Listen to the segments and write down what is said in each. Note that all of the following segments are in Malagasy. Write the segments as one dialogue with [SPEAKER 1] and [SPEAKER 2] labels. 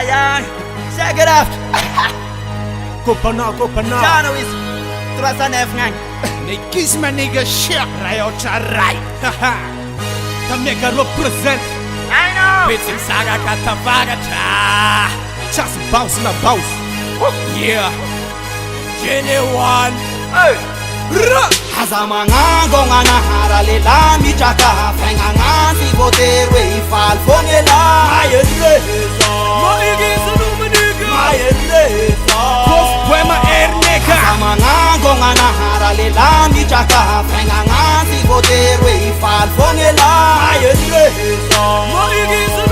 [SPEAKER 1] yeah. Check it out.
[SPEAKER 2] Kopana.
[SPEAKER 1] Jano is 309 ngang.
[SPEAKER 2] They kiss my nigga shit. Rayo charai. The mega represent.
[SPEAKER 1] I know.
[SPEAKER 2] Bitching saga katavaga cha. Just bounce na bounce. Yeah. Genuine.
[SPEAKER 1] Hey.
[SPEAKER 3] Hazamanga ngana harale la mi chaka fenga ngasi boterwe ifal fongela
[SPEAKER 1] Mayeneza. Mayeneza.
[SPEAKER 2] Poema erneka.
[SPEAKER 3] Hazamanga ngana harale la mi chaka fenga ngasi boterwe ifal fongela
[SPEAKER 1] Mayeneza. Mayeneza.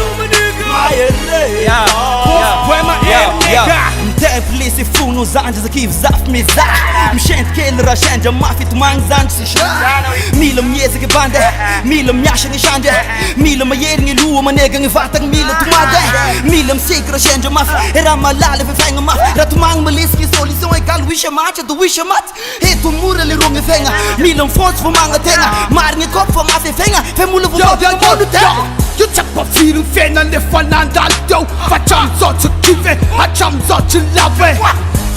[SPEAKER 2] Poema erneka.
[SPEAKER 3] Polisi funo zanjye zakiv zaf miza mshent kelra shanja mafit mang zanj si mila myeze ke bande mila myasha ni shanje mila mayer ni lu manega ni vatang mila tumade mila msikra shanja maf era malale fe fenga maf ratumang maliski solution e gal wisha match do wisha mat he tu mura le ronge fenga mila fons vo manga tenga mar ni kop vo maf fenga fe mula vo do
[SPEAKER 2] You tap a feeling fan and if one and I'll do I jump out to give it, I jump out to love it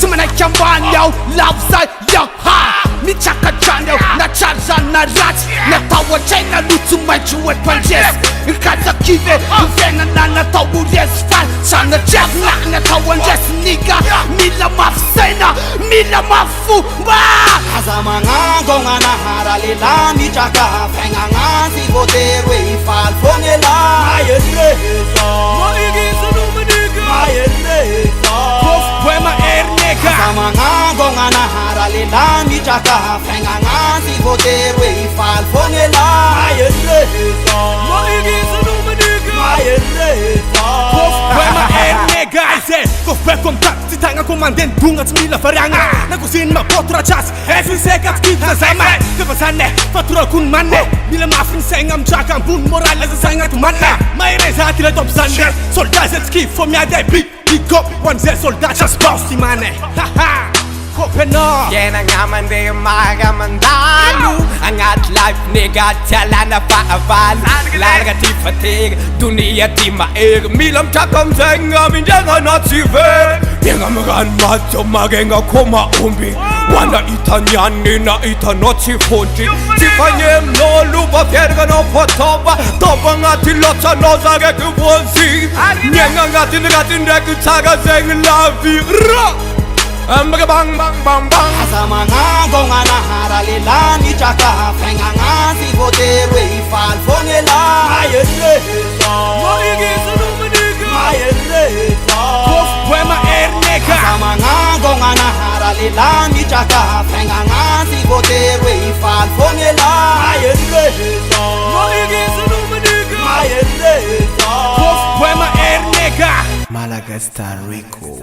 [SPEAKER 2] To me I can ban yo, love side yo ha Mi chaka channel, na charge na rat Na tawa china lutu manchu e panjes Kaza kive, vena na tawu yes fan Sana jab na tawa yes nigga Mila mafsena, mila mafu
[SPEAKER 3] Hazamanga ngana harale la mi chaka fenga ngasi boterwe ifal fongela
[SPEAKER 1] Mayeneza. Mayeneza.
[SPEAKER 2] Poema erneka.
[SPEAKER 3] Hazamanga ngana harale la mi chaka fenga ngasi boterwe ifal fongela
[SPEAKER 1] Mayeneza. Mayeneza.
[SPEAKER 2] Poema erneka. Kofpe contact, titanga comandant bunga tmila faranga Na kusin ma potra chas, efin sekat kitna zama Kafasane, fatura kun manne Mila mafin sengam chakam bun morale za sangat manne Maire zati la top sande Soldat zet skif for me a day big up One zet soldat just bounce di mane Haha, kopena
[SPEAKER 4] Yan ang aman de umaga mandalo Angat life nigga tala na paaval Larga ti fatig, dunia ti maig Milam chakam zenga minjanga na tiver Yenga magan macho magenga koma umbi Wana itanyani na itanoti fonti Tifanyem no lupa fierga no potoba Topa ngati lotsa no zage kubonsi Nyenga ngati ndeku taga zeng lavi Bang bang bang bang.
[SPEAKER 3] Hazamanga ngana harale la mi chaka fenga ngasi boterwe ifal fongela
[SPEAKER 1] Mayeneza. Mayeneza.
[SPEAKER 2] Poema erneka.
[SPEAKER 3] Hazamanga ngana harale la mi chaka fenga ngasi boterwe ifal fongela
[SPEAKER 1] Mayeneza. Mayeneza.
[SPEAKER 2] Poema erneka.
[SPEAKER 4] Madagascar Rico.